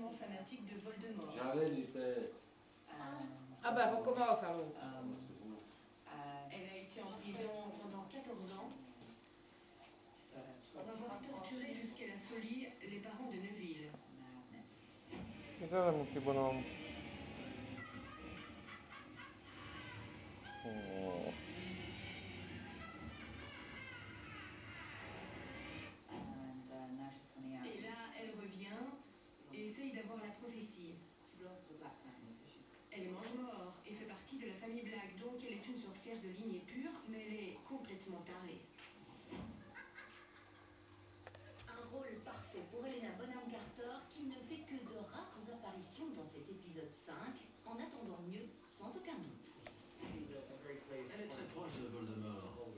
complètement fanatique de Voldemort. Jared était... Ah ben, on commence alors. Elle a été en prison pendant 14 ans pour avoir torturé jusqu'à la folie les parents de Neville. Guarda che buono. Oh. Et là, elle revient et essaye d'avoir la prophétie. Elle est mange-mort et fait partie de la famille Black, donc elle est une sorcière de lignée pure, mais elle est complètement tarée. Un rôle parfait pour Helena Bonham Carter, qui ne fait que de rares apparitions dans cet épisode 5, en attendant mieux, sans aucun doute. Elle est très proche de Voldemort.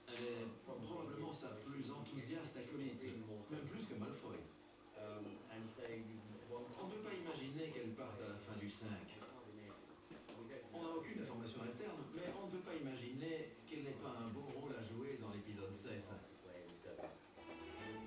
Elle est probablement sa plus enthousiaste acolyte, même plus que Malfoy. On ne peut pas imaginer qu'elle parte à la fin du 5. On n'a aucune information interne, mais on ne peut pas imaginer qu'elle n'ait pas un beau rôle à jouer dans l'épisode 7.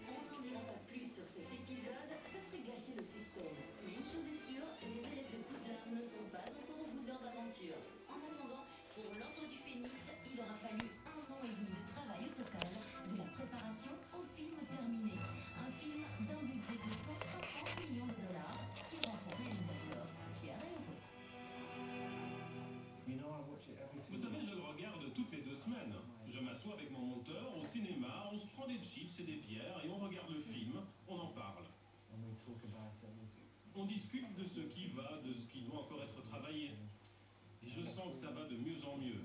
On n'en dira pas plus sur cet épisode, ça serait gâcher le suspense. Mais une chose est sûre, les élèves de Poudlard ne sont pas encore au bout de leurs aventures. En attendant, pour l'Ordre du Phénix, il aura fallu 1 an et demi de travail au total, de la préparation au film terminé. Un film d'un budget de 150 millions de dollars qui rend son réalisateur fier et heureux. Vous savez, je le regarde toutes les 2 semaines. Je m'assois avec mon monteur au cinéma, on se prend des chips et des bières et on regarde le film, on en parle. On discute de ce qui va, de ce qui doit encore être travaillé. Et je sens que ça va de mieux en mieux.